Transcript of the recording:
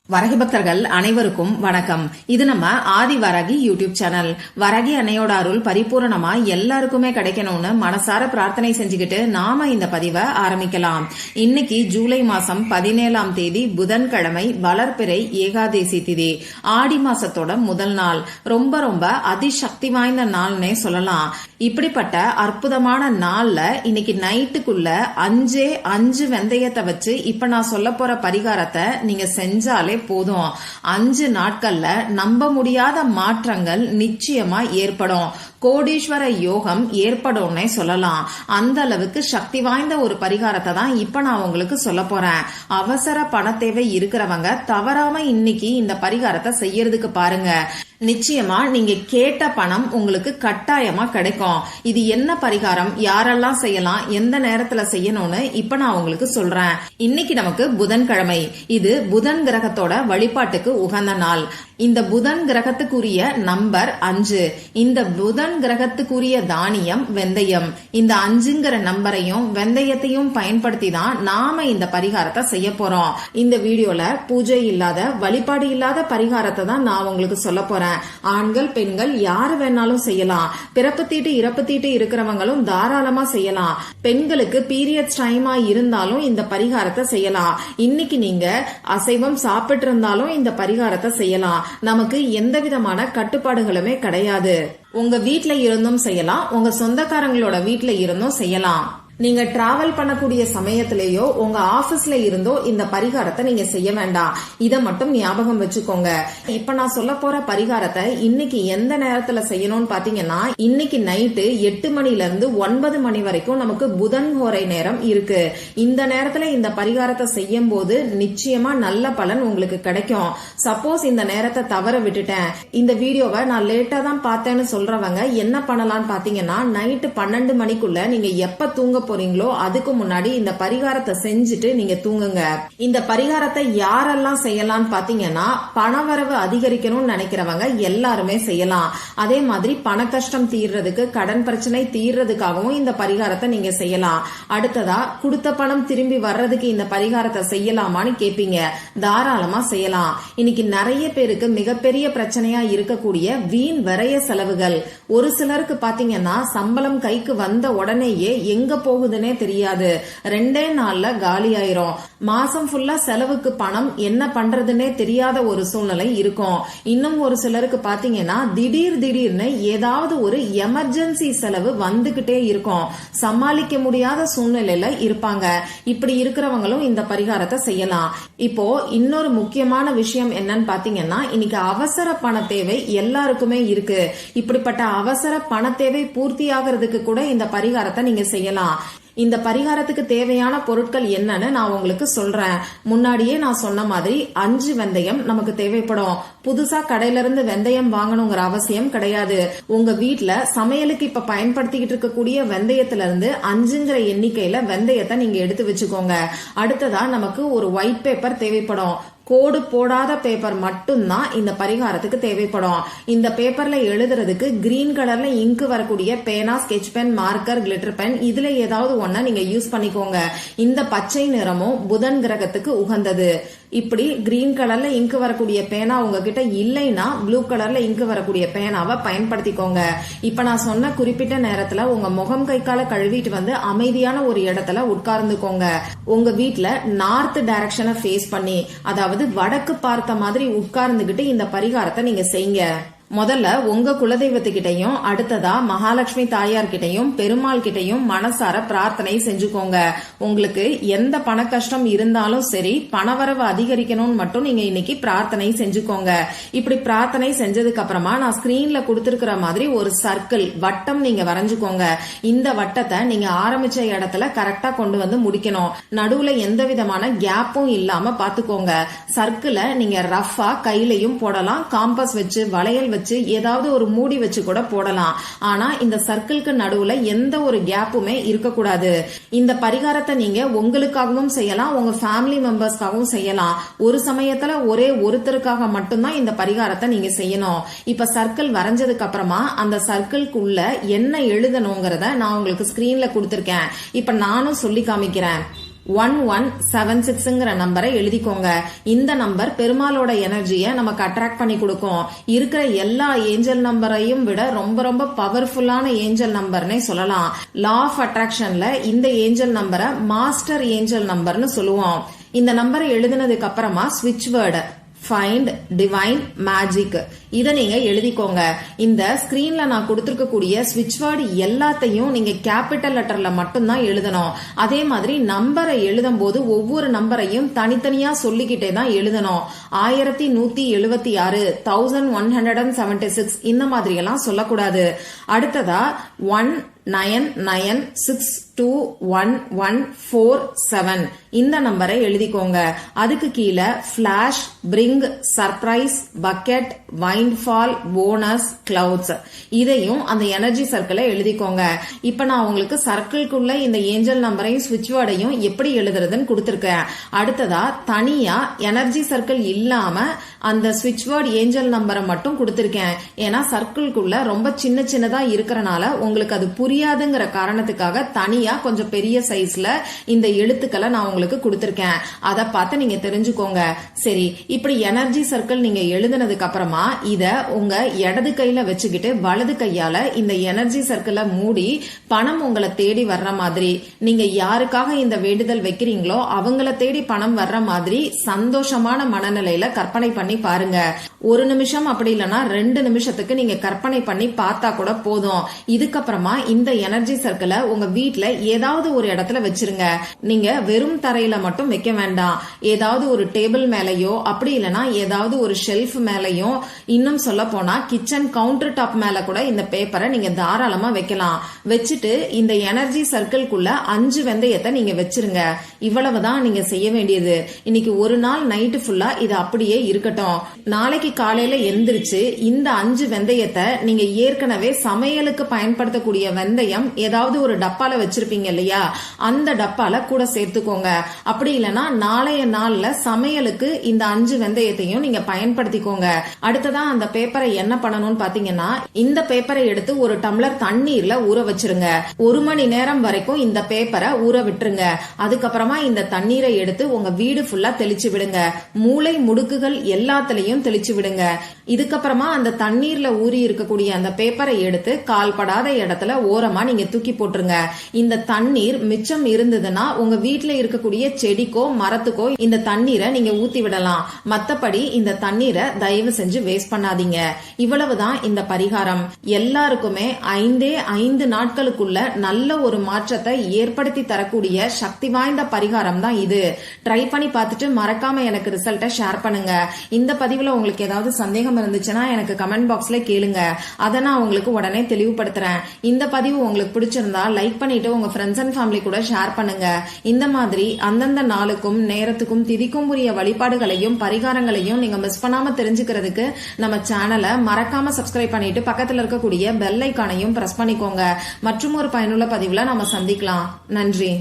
வரகி பக்தர்கள் அனைவருக்கும் வணக்கம். இது நம்ம ஆதி வரகி யூடியூப் சேனல். வரகி அன்னையோட அருள் பரிபூரணமா எல்லாருக்குமே கிடைக்கணும்னு மனசார பிரார்த்தனை செஞ்சுக்கிட்டு நாம இந்த பதிவை ஆரம்பிக்கலாம். இன்னைக்கு ஜூலை மாசம் 17ஆம் தேதி புதன்கிழமை, வளர்பிறை ஏகாதேசி திதி, ஆடி மாசத்தோட முதல் நாள். ரொம்ப ரொம்ப அதிசக்தி வாய்ந்த நாள்னே சொல்லலாம். இப்படிப்பட்ட அற்புதமான நாள்ல இன்னைக்கு நைட்டுக்குள்ள 5 வெந்தயத்தை வச்சு இப்ப நான் சொல்ல போற பரிகாரத்தை நீங்க செஞ்சாலே போதும். 5 நாட்கள்ல நம்ப முடியாத மாற்றங்கள் நிச்சயமா ஏற்படும். கோடீஸ்வர யோகம் ஏற்படும்னே சொல்லலாம். அந்த அளவுக்கு சக்தி வாய்ந்த ஒரு பரிகாரத்தை தான் இப்ப நான் உங்களுக்கு சொல்ல போறேன். அவசர பண தேவை இருக்கிறவங்க தவறாம இன்னைக்கு இந்த பரிகாரத்தை செய்யறதுக்கு பாருங்க. நிச்சயமா நீங்க கேட்ட பணம் உங்களுக்கு கட்டாயமா கிடைக்கும். இது என்ன பரிகாரம், யாரெல்லாம் செய்யலாம், எந்த நேரத்துல செய்யணும்னு இப்ப நான் உங்களுக்கு சொல்றேன். இன்னைக்கு நமக்கு புதன்கிழமை. இது புதன் கிரகத்தோட வழிபாட்டுக்கு உகந்த நாள். இந்த புதன் கிரகத்துக்குரிய நம்பர் 5. இந்த புதன் கிரகத்துக்குரிய தானியம் வெந்தயம். இந்த 5ங்கிற நம்பரையும் வெந்தயத்தையும் பயன்படுத்தி தான் நாம இந்த பரிகாரத்தை செய்ய போறோம். இந்த வீடியோல பூஜை இல்லாத, வழிபாடு இல்லாத பரிகாரத்தை தான் நான் உங்களுக்கு சொல்ல போறேன். ஆண்கள் பெண்கள் யாரு வேணாலும் செய்யலாம். பிறப்பு தீட்டு இறப்பு தீட்டு இருக்கிறவங்களும் தாராளமா செய்யலாம். பெண்களுக்கு பீரியட்ஸ் டைமா இருந்தாலும் இந்த பரிகாரத்தை செய்யலாம். இன்னைக்கு நீங்க அசைவம் சாப்பிட்டு இருந்தாலும் இந்த பரிகாரத்தை செய்யலாம். நமக்கு எந்த விதமான கட்டுப்பாடுகளுமே கிடையாது. உங்க வீட்ல இருந்தும் செய்யலாம், உங்க சொந்தக்காரங்களோட வீட்ல இருந்தும் செய்யலாம். நீங்க டிராவல் பண்ணக்கூடிய சமயத்திலேயோ உங்க ஆபீஸ்ல இருந்தோ இந்த பரிகாரத்தை நீங்க செய்ய வேண்டாம். இத மட்டும் ஞாபகம் வச்சுக்கோங்க. இப்ப நான் சொல்ல போற பரிகாரத்தை இன்னைக்கு எந்த நேரத்துல செய்யணும்னு பாத்தீங்கன்னா, இன்னைக்கு நைட்டு 8 மணில இருந்து 9 மணி வரைக்கும் நமக்கு புதன் ஹோரை நேரம் இருக்கு. இந்த நேரத்துல இந்த பரிகாரத்தை செய்யும் போது நிச்சயமா நல்ல பலன் உங்களுக்கு கிடைக்கும். சப்போஸ் இந்த நேரத்தை தவற விட்டுட்டேன், இந்த வீடியோவை நான் லேட்டா தான் பார்த்தேன்னு சொல்றவங்க என்ன பண்ணலாம்னு பாத்தீங்கன்னா, நைட்டு 12 மணிக்குள்ள நீங்க எப்ப தூங்க போறீங்களோ அதுக்கு முன்னாடி இந்த பரிகாரத்தை செஞ்சுட்டு நீங்க தூங்குங்க. இந்த பரிகாரத்தை யாரெல்லாம் செய்யலாம் பாத்தீங்கன்னா, பணவரவு அதிகரிக்கணும்னு நினைக்கிறவங்க எல்லாருமே செய்யலாம். அதே மாதிரி பண கஷ்டம் தீர்றதுக்கு, கடன் பிரச்சனை தீர்றதுக்காகவும் இந்த பரிகாரத்தை நீங்க செய்யலாம். அடுத்ததா, கொடுத்த பணம் திரும்பி வர்றதுக்கு இந்த பரிகாரத்தை செய்யலாமான்னு கேப்பீங்க. தாராளமா செய்யலாம். இன்னைக்கு நிறைய பேருக்கு மிகப்பெரிய பிரச்சனையா இருக்கக்கூடிய வீண் விரைய செலவுகள். ஒரு சிலருக்கு பாத்தீங்கன்னா, சம்பளம் கைக்கு வந்த உடனேயே எங்க போகுதுன்னே தெரியாது. 2 நாள்ல காலி ஆயிரும். மாசம் ஃபுல்லா செலவுக்கு பணம் என்ன பண்றதுன்னே தெரியாத ஒரு சூழ்நிலை இருக்கும். இன்னும் ஒரு சிலருக்கு பாத்தீங்கன்னா, திடீர்னு ஏதாவது ஒரு எமர்ஜென்சி செலவு வந்துகிட்டே இருக்கும். சமாளிக்க முடியாத சூழ்நிலையில இருப்பாங்க. இப்படி இருக்கிறவங்களும் இந்த பரிகாரத்தை செய்யலாம். இப்போ இன்னொரு முக்கியமான விஷயம் என்னன்னு பாத்தீங்கன்னா, இன்னைக்கு அவசர பண தேவை எல்லாருக்குமே இருக்கு. இப்படிப்பட்ட அவசர பண தேவை பூர்த்தி ஆகிறதுக்கு கூட இந்த பரிகாரத்தை நீங்க செய்யலாம். இந்த பரிகாரத்துக்கு தேவையான பொருட்கள் என்னன்னு நான் உங்களுக்கு சொல்றேன். முன்னாடியே நான் சொன்ன மாதிரி 5 வெந்தயம் நமக்கு தேவைப்படும். புதுசா கடையில இருந்து வெந்தயம் வாங்கணுங்கிற அவசியம் கிடையாது. உங்க வீட்ல சமையலுக்கு இப்ப பயன்படுத்திக்கிட்டு இருக்கக்கூடிய வெந்தயத்துல இருந்து 5ங்கிற எண்ணிக்கையில வெந்தயத்தை நீங்க எடுத்து வச்சுக்கோங்க. அடுத்ததா நமக்கு ஒரு ஒயிட் பேப்பர் தேவைப்படும். கோடு போடாத பேப்பர் மட்டும்தான் இந்த பரிகாரத்துக்கு தேவைப்படும். இந்த பேப்பர்ல எழுதுறதுக்கு கிரீன் கலர்ல இங்கு வரக்கூடிய பேனா, sketch pen, marker, glitter pen, இதுல ஏதாவது ஒன்ன நீங்க யூஸ் பண்ணிக்கோங்க. இந்த பச்சை நிறமும் புதன் கிரகத்துக்கு உகந்தது. இப்படி கிரீன் கலர்ல இங்கு வரக்கூடிய பேனா உங்ககிட்ட இல்லைன்னா ப்ளூ கலர்ல இங்கு வரக்கூடிய பேனாவை பயன்படுத்திக்கோங்க. இப்ப நான் சொன்ன குறிப்பிட்ட நேரத்துல உங்க முகம் கை கால கழுவிட்டு வந்து அமைதியான ஒரு இடத்துல உட்கார்ந்துக்கோங்க. உங்க வீட்ல நார்த் டைரக்ஷனை ஃபேஸ் பண்ணி, அதாவது வடக்கு பார்த்த மாதிரி உட்கார்ந்துகிட்டு இந்த பரிகாரத்தை நீங்க செய்யுங்க. முதல்ல உங்க குலதெய்வத்துக்கிட்டையும், அடுத்ததா மகாலட்சுமி தாயார் கிட்டையும், பெருமாள் கிட்டையும் மனசார பிரார்த்தனை செஞ்சுக்கோங்க. உங்களுக்கு எந்த பண கஷ்டம் இருந்தாலும் சரி, பணவரவு அதிகரிக்கணும்னு மட்டும் நீங்க இன்னைக்கு பிரார்த்தனை செஞ்சுக்கோங்க. இப்படி பிரார்த்தனை செஞ்சதுக்கு அப்புறமா நான் ஸ்கிரீன்ல கொடுத்திருக்கிற மாதிரி ஒரு சர்க்கிள், வட்டம் நீங்க வரைஞ்சுக்கோங்க. இந்த வட்டத்தை நீங்க ஆரம்பிச்ச இடத்துல கரெக்டா கொண்டு வந்து முடிக்கணும். நடுவுல எந்த விதமான கேப்பும் இல்லாம பாத்துக்கோங்க. சர்க்கிளை நீங்க ரஃபா கையிலையும் போடலாம், காம்பஸ் வச்சு, வளையல் வச்சு, ஏதாவது ஒரு மூடி வச்சு கூட போடலாம். ஆனா இந்த சர்க்கிள்க்கு நடுவுல எந்த ஒரு கேப்புமே இருக்கக்கூடாது. இந்த பரிகாரத்தை நீங்க உங்களுக்காகவும் செய்யலாம், உங்க ஃபேமிலி மெம்பர்ஸ்க்காகவும் செய்யலாம். ஒரு சமயத்துல ஒரே ஒருத்தருக்காக மட்டும்தான் இந்த பரிகாரத்தை நீங்க செய்யணும். இப்ப சர்க்கிள் வரைஞ்சதுக்கு அப்புறமா அந்த சர்க்கிள்குள்ள என்ன எழுதணுங்கிறத நான் உங்களுக்கு ஸ்கிரீன்ல கொடுத்திருக்கேன். இப்ப நானும் சொல்லி காமிக்கிறேன். 1176ங்கிற நம்பரை எழுதிக்கோங்க. இந்த நம்பர் பெருமாளோட எனர்ஜியை நமக்கு அட்ராக்ட் பண்ணி கொடுக்கும். இருக்கிற எல்லா ஏஞ்சல் நம்பரையும் விட ரொம்ப ரொம்ப பவர்ஃபுல்லான ஏஞ்சல் நம்பர்னே சொல்லலாம். லா ஆஃப் அட்ராக்ஷன்ல இந்த ஏஞ்சல் நம்பரை மாஸ்டர் ஏஞ்சல் நம்பர்னு சொல்லுவோம். இந்த நம்பரை எழுதினதுக்கு அப்புறமா ஸ்விட்ச் வேர்டு ஃபைண்ட் டிவைன் மேஜிக் இத நீங்க எழுதிக்கோங்க. இந்த ஸ்கிரீன்ல நான் கொடுத்திருக்கக்கூடிய ஸ்விட்ச் வேர்டு எல்லாத்தையும் நீங்க கேபிட்டல் லெட்டர்ல மட்டும்தான் எழுதணும். அதே மாதிரி நம்பரை எழுதும் போது ஒவ்வொரு நம்பரையும் தனித்தனியா சொல்லிக்கிட்டே தான் எழுதணும். 1176, 1176 இந்த மாதிரி எல்லாம் சொல்லக்கூடாது. அடுத்ததா 1996211147 இந்த நம்பரை எழுதிக்கோங்க. அதுக்கு கீழே flash, bring, surprise, bucket, windfall, bonus, clouds இதையும் அந்த எனர்ஜி சர்க்கிளை எழுதிக்கோங்க. இப்ப நான் உங்களுக்கு சர்க்கிள்குள்ள இந்த ஏஞ்சல் நம்பரையும் ஸ்விட்ச் வேர்டையும் எப்படி எழுதுறதுன்னு கொடுத்திருக்கேன். அடுத்ததா தனியா எனர்ஜி சர்க்கிள் இல்லாம அந்த ஸ்விட்ச் வேர்ட் ஏஞ்சல் நம்பரை மட்டும் கொடுத்திருக்கேன். ஏன்னா சர்க்கிள்குள்ள ரொம்ப சின்ன சின்னதா இருக்கறனால உங்களுக்கு அது புரியாதுங்கிற காரணத்துக்காக தனியா கொஞ்சம் பெரிய சைஸ்ல இந்த எழுத்துக்களை நான் உங்களுக்கு கொடுத்திருக்கேன். அதை பார்த்து நீங்க தெரிஞ்சுக்கோங்க. சரி, இப்படி எனர்ஜி சர்க்கிள் நீங்க எழுதினதுக்கு அப்புறமா இத உங்க இடது கையில வச்சுக்கிட்டு வலது கையால இந்த எனர்ஜி சர்க்கிளை மூடி பணம் உங்களை தேடி வர்ற மாதிரி, நீங்க யாருக்காக இந்த வேண்டுதல் வைக்கிறீங்களோ அவங்கள தேடி பணம் வர்ற மாதிரி சந்தோஷமான மனநிலையில கற்பனை பண்ணி பாருங்க. ஒரு நிமிஷம் அப்படி இல்லைன்னா 2 நிமிஷத்துக்கு நீங்க கற்பனை பண்ணி பார்த்தா கூட போதும். இதுக்கப்புறமா இந்த எனர்ஜி சர்க்கிளை உங்க வீட்ல ஏதாவது ஒரு இடத்துல வச்சிருங்க. நீங்க வெறும் தரையில மட்டும் வைக்க வேண்டாம். ஏதாவது ஒரு டேபிள் மேலயோ அப்படி இல்லைன்னா ஏதாவது ஒரு ஷெல்ஃப் மேலயோ, இன்னும் சொல்ல போனா கிச்சன் கவுண்டர் டாப் மேல கூட இந்த பேப்பரை நீங்க தாராளமா வைக்கலாம். வச்சுட்டு இந்த எனர்ஜி சர்க்கிள்குள்ள 5 வெந்தயத்தை நீங்க வச்சிருங்க. இவ்வளவுதான் நீங்க செய்ய வேண்டியது. இன்னைக்கு ஒரு நாள் நைட்டு ஃபுல்லா இது அப்படியே இருக்கட்டும். நாளைக்கு காலையில எந்திரிச்சு இந்த 5 வெந்தயத்தை நீங்க ஏற்கனவே சமையலுக்கு பயன்படுத்தக்கூடிய வெந்தயம் ஏதாவது ஒரு டப்பால வச்சிருப்பீங்க இல்லையா, அந்த டப்பால கூட சேர்த்துக்கோங்க. அப்படி இல்லைன்னா நாளைய நாள்ல சமையலுக்கு இந்த 5 வெந்தயத்தையும் நீங்க பயன்படுத்திக்கோங்க. அடுத்ததான் அந்த பேப்பரை என்ன பண்ணணும்னு பாத்தீங்கன்னா, இந்த பேப்பரை எடுத்து ஒரு டம்ளர் தண்ணீர்ல ஊற வச்சிருங்க. 1 மணி நேரம் வரைக்கும் இந்த பேப்பரை ஊற விட்டுருங்க. அதுக்கப்புறமா இந்த தண்ணீரை எடுத்து உங்க வீடு ஃபுல்லா தெளிச்சு விடுங்க. மூளை முடுக்குகள் எல்லாத்திலையும் தெளிச்சு விடுங்க. இதுக்கப்புறமா அந்த தண்ணீர்ல ஊறி இருக்கக்கூடிய அந்த பேப்பரை எடுத்து கால்படாத இடத்துல ஓரமா நீங்க தூக்கி போட்டுருங்க. இந்த தண்ணீர் மிச்சம் இருந்ததுன்னா உங்க வீட்டுல இருக்கக்கூடிய செடிக்கோ மரத்துக்கோ இந்த தண்ணீரை நீங்க ஊத்தி விடலாம். மத்தபடி இந்த தண்ணீரை தயவு செஞ்சு வேஸ்ட் பண்ணாதீங்க. இவ்வளவுதான் இந்த பரிகாரம். எல்லாருக்குமே 5 நாட்களுக்குள்ள நல்ல ஒரு மாற்றத்தை ஏற்படுத்தி தரக்கூடிய சக்தி வாய்ந்த பரிகாரம் தான் இது. ட்ரை பண்ணி பார்த்துட்டு மறக்காம எனக்கு ரிசல்ட்டை ஷேர் பண்ணுங்க. இந்த பதிவுல உங்களுக்கு ஏதாவது சந்தேகம் இருந்துச்சுன்னா எனக்கு கமெண்ட் பாக்ஸ்ல கேளுங்க. அதை நான் உங்களுக்கு உடனே தெளிவுபடுத்துறேன். இந்த பதிவு உங்களுக்கு பிடிச்சிருந்தா லைக் பண்ணிட்டு உங்க ஃப்ரெண்ட்ஸ் அண்ட் ஃபேமிலி கூட ஷேர் பண்ணுங்க. இந்த மாதிரி அந்தந்த நாளுக்கும் நேரத்துக்கும் திதிக்கும் உரிய வழிபாடுகளையும் பரிகாரங்களையும் நீங்க மிஸ் பண்ணாம தெரிஞ்சுக்கிறதுக்கு நம்ம சேனலை மறக்காம சப்ஸ்கிரைப் பண்ணிட்டு பக்கத்துல இருக்கக்கூடிய பெல் ஐக்கானையும் பிரஸ் பண்ணிக்கோங்க. மற்றும் ஒரு பயனுள்ள பதிவுல நம்ம சந்திக்கலாம். நன்றி.